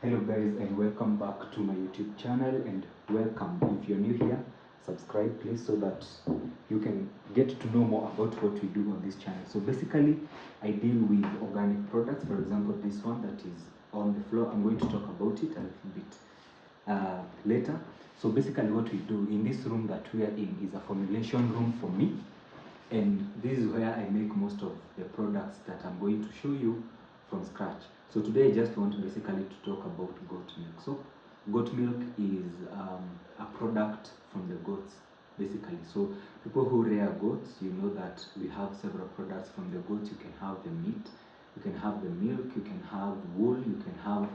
Hello guys, and welcome back to my YouTube channel, and welcome. If you're new here, subscribe please, so that you can get to know more about what we do on this channel. So basically I deal with organic products. For example, this one that is on the floor, I'm going to talk about it a little bit later. So basically what we do in this room that we are in is a formulation room for me, and this is where I make most of the products that I'm going to show you from scratch. So today I just want basically to talk about goat milk. So goat milk is a product from the goats basically. So people who rear goats, you know that we have several products from the goats. You can have the meat, you can have the milk, you can have wool, you can have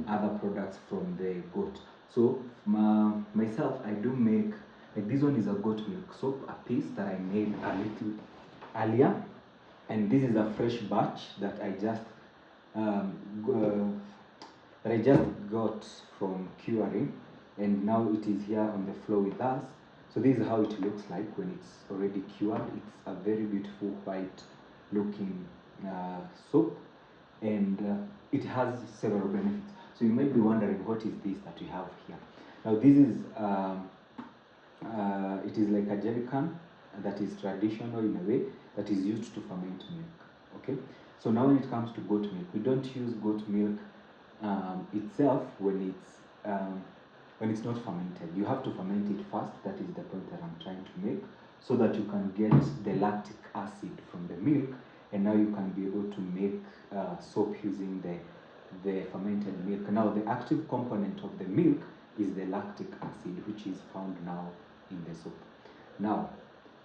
other products from the goat. So myself, I do make, like this one is a goat milk soap, a piece that I made a little earlier, and this is a fresh batch that I just got from curing, and now it is here on the floor with us. So this is how it looks like when it's already cured. It's a very beautiful white looking soap, and it has several benefits. So you might be wondering, what is this that we have here? Now this is it is like a jerry can that is traditional in a way, that is used to ferment milk. Okay, so now when it comes to goat milk, we don't use goat milk itself when it's not fermented. You have to ferment it first. That is the point that I'm trying to make, so that you can get the lactic acid from the milk, and now you can be able to make soap using the fermented milk. Now the active component of the milk is the lactic acid, which is found now in the soap. Now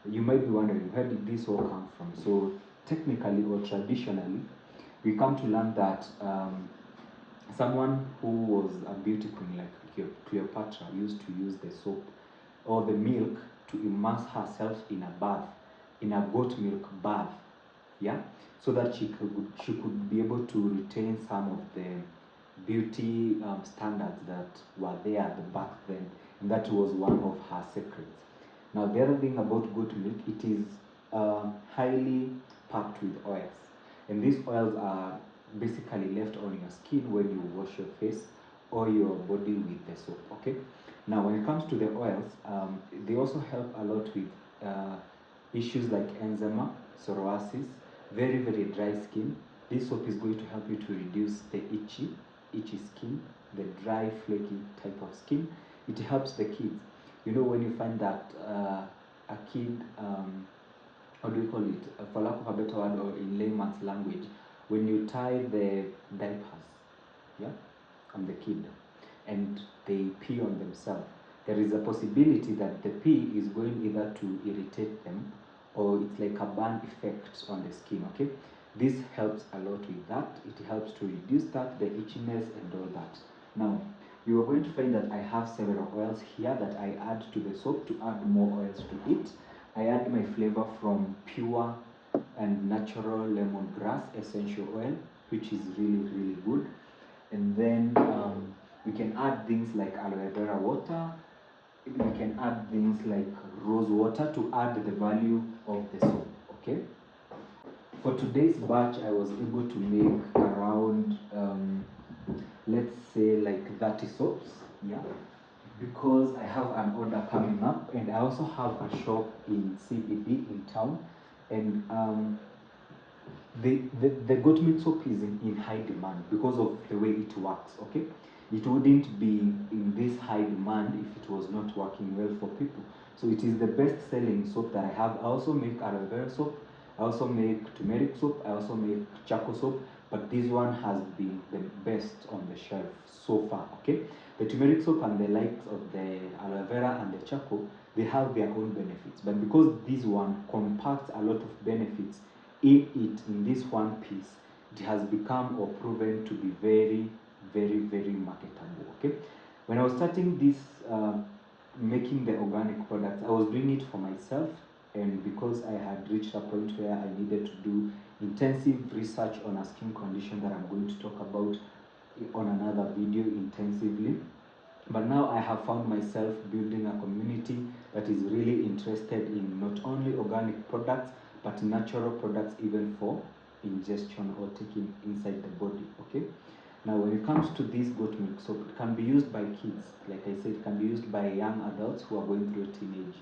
you might be wondering, where did this all come from? So technically or traditionally, we come to learn that someone who was a beauty queen like Cleopatra used to use the soap or the milk to immerse herself in a bath, in a goat milk bath, yeah, so that she could be able to retain some of the beauty standards that were there back then, and that was one of her secrets. Now the other thing about goat milk, it is highly packed with oils, and these oils are basically left on your skin when you wash your face or your body with the soap. Okay, now when it comes to the oils, they also help a lot with issues like eczema, psoriasis, very dry skin. This soap is going to help you to reduce the itchy skin, the dry flaky type of skin. It helps the kids. You know, when you find that a kid, how do you call it, for lack of a better word, or in layman's language, when you tie the diapers, yeah, on the kid, and they pee on themselves, there is a possibility that the pee is going either to irritate them, or it's like a burn effect on the skin. Okay, this helps a lot with that. It helps to reduce that, the itchiness and all that. Now you are going to find that I have several oils here that I add to the soap to add more oils to it. I add my flavor from pure and natural lemongrass essential oil, which is really good. And then we can add things like aloe vera water. We can add things like rose water to add the value of the soap. Okay, for today's batch I was able to make around let's say like 30 soaps, yeah, because I have an order coming up, and I also have a shop in CBD in town, and the goat milk soap is in high demand because of the way it works. Okay, it wouldn't be in this high demand if it was not working well for people. So it is the best selling soap that I have. I also make aloe vera soap, I also make turmeric soap, I also make charcoal soap, but this one has been the best on the shelf so far. Okay, the turmeric soap and the likes of the aloe vera and the charcoal, they have their own benefits, but because this one compacts a lot of benefits in this one piece, it has become or proven to be very marketable. Okay, when I was starting this making the organic products, I was doing it for myself, and because I had reached a point where I needed to do intensive research on a skin condition that I'm going to talk about on another video intensively. But now I have found myself building a community that is really interested in not only organic products, but natural products, even for ingestion or taking inside the body. Okay, Now, when it comes to this goat milk soap, it can be used by kids. Like I said, it can be used by young adults who are going through teenage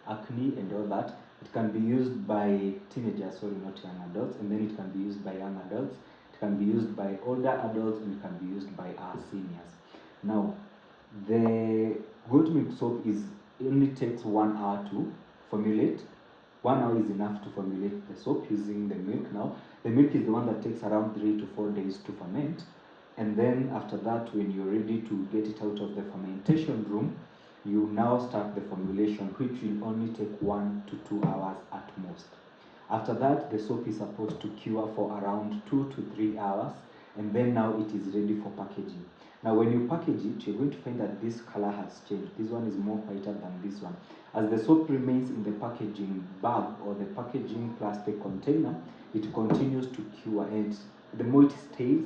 acne and all that. It can be used by teenagers, sorry, not young adults, and then it can be used by young adults. It can be used by older adults, and it can be used by our seniors. Now, the goat milk soap it only takes 1 hour to formulate. 1 hour is enough to formulate the soap using the milk. Now, the milk is the one that takes around 3 to 4 days to ferment. And then after that, when you're ready to get it out of the fermentation room, you now start the formulation, which will only take 1 to 2 hours at most. After that, the soap is supposed to cure for around 2 to 3 hours, and then now it is ready for packaging. Now, when you package it, you're going to find that this color has changed. This one is more whiter than this one. As the soap remains in the packaging bag or the packaging plastic container, it continues to cure, and the more it stays,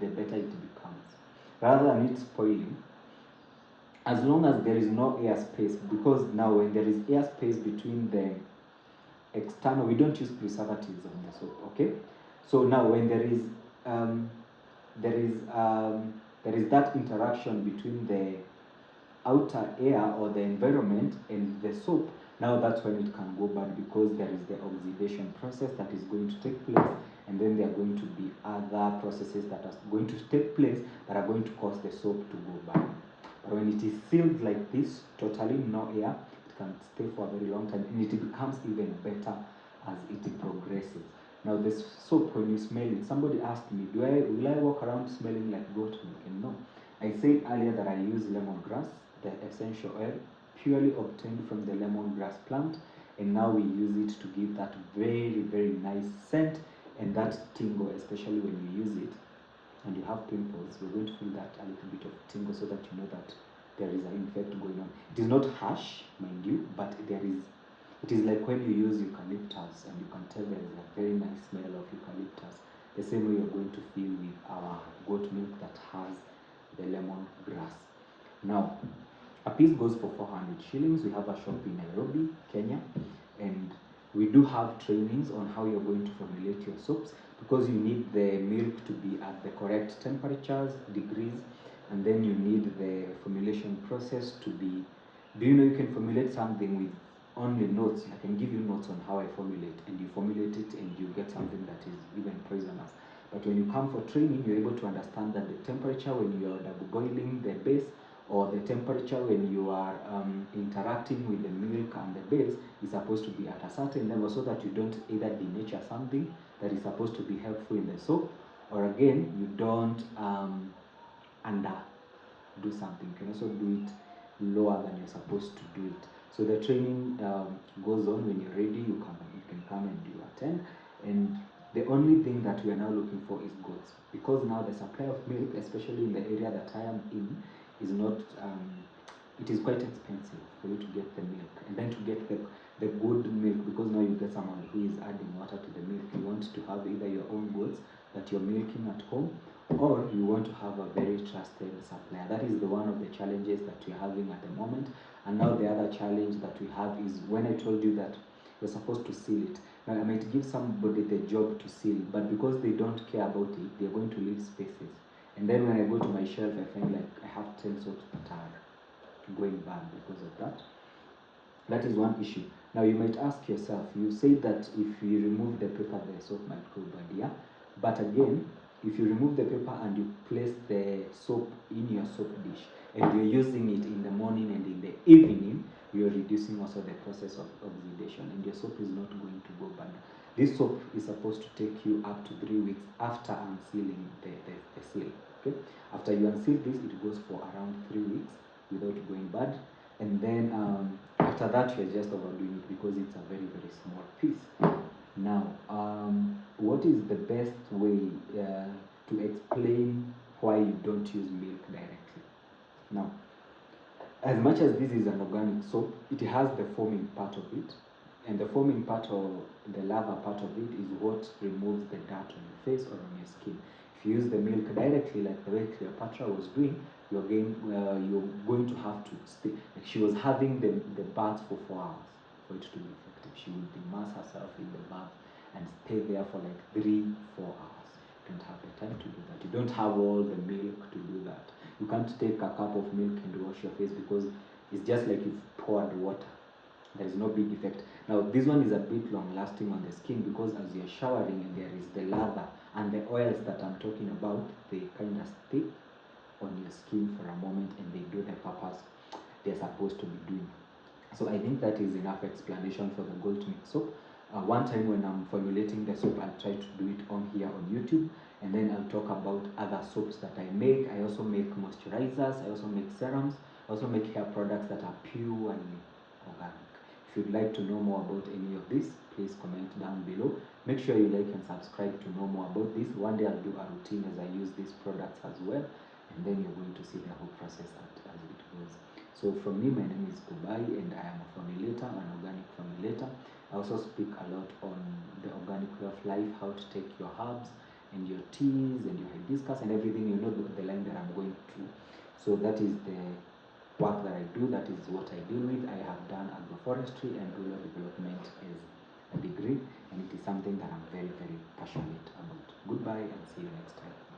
the better it becomes. Rather than it spoiling, as long as there is no air space, because now when there is air space between the external, we don't use preservatives on the soap, okay? So now when there is that interaction between the outer air or the environment and the soap, now that's when it can go bad, because there is the oxidation process that is going to take place, and then there are going to be other processes that are going to take place that are going to cause the soap to go bad. But when it is sealed like this, totally no air, it can stay for a very long time, and it becomes even better as it progresses. Now this soap, when you smell it, somebody asked me, will I walk around smelling like goat milk? And no. I said earlier that I use lemongrass, the essential oil, purely obtained from the lemongrass plant, and now we use it to give that very, very nice scent and that tingle, especially when you use it and you have pimples. You're going to feel that a little bit of tingle, so that you know that there is an effect going on. It is not harsh, mind you, but it is like when you use eucalyptus, and you can tell there is a very nice smell of eucalyptus. The same way you're going to feel with our goat milk that has the lemongrass. Now, a piece goes for 400 shillings. We have a shop in Nairobi, Kenya, and we do have trainings on how you're going to formulate your soaps, because you need the milk to be at the correct temperatures, degrees, and then you need the formulation process to be, do you know you can formulate something with only notes? I can give you notes on how I formulate, and you formulate it and you get something that is even poisonous. But when you come for training, you're able to understand that the temperature when you are double boiling the base, or the temperature when you are interacting with the milk and the base, is supposed to be at a certain level, so that you don't either denature something that is supposed to be helpful in the soap, or again, you don't do something. You can also do it lower than you're supposed to do it. So the training goes on. When you're ready, you can come and you attend. And the only thing that we are now looking for is goats, because now the supply of milk, especially in the area that I am in, is not it is quite expensive for you to get the milk, and then to get the good milk, because now you get someone who is adding water to the milk. You want to have either your own goats that you're milking at home, or you want to have a very trusted supplier. That is one of the challenges that we're having at the moment. And now the other challenge that we have is, when I told you that you're supposed to seal it, now I might give somebody the job to seal, but because they don't care about it, they're going to leave spaces. And then when I go to my shelf, I find like I have 10 soaps that are going bad because of that. That is one issue. Now you might ask yourself, you say that if you remove the paper, the soap might go bad, yeah? But again, if you remove the paper and you place the soap in your soap dish, and you're using it in the morning and in the evening, you're reducing also the process of oxidation, and your soap is not going to go bad. This soap is supposed to take you up to 3 weeks after unsealing the seal. Okay? After you unseal this, it goes for around 3 weeks without going bad. And then after that, you're just overdoing it, because it's a very, very small piece. Now, what is the best way to explain why you don't use milk directly? Now, as much as this is an organic soap, it has the foaming part of it, and the foaming part, or the lava part of it, is what removes the dirt on your face or on your skin. If you use the milk directly, like the way Cleopatra was doing, you're going to have to stay. Like she was having the bath for 4 hours for it to be effective. She would immerse herself in the bath and stay there for like 3-4 hours. don't have the time to do that. You don't have all the milk to do that. You can't take a cup of milk and wash your face because it's just like you've poured water. There is no big effect. Now this one is a bit long lasting on the skin because as you're showering and there is the lather and the oils that I'm talking about, they kind of stick on your skin for a moment and they do the purpose they're supposed to be doing. So I think that is enough explanation for the goat milk soap. One time when I'm formulating the soap, I'll try to do it on here on YouTube, and then I'll talk about other soaps that I make. I also make moisturizers, I also make serums, I also make hair products that are pure and organic. If you'd like to know more about any of this, please comment down below. Make sure you like and subscribe to know more about this. One day I'll do a routine as I use these products as well, and then you're going to see the whole process as it goes. So from me, my name is Kubai and I am a formulator, an organic formulator. I also speak a lot on the organic way of life, how to take your herbs and your teas and your hibiscus and everything, you know, the line that I'm going through. So that is the work that I do, that is what I deal with. I have done agroforestry and rural development as a degree, and it is something that I'm very, very passionate about. Goodbye and see you next time.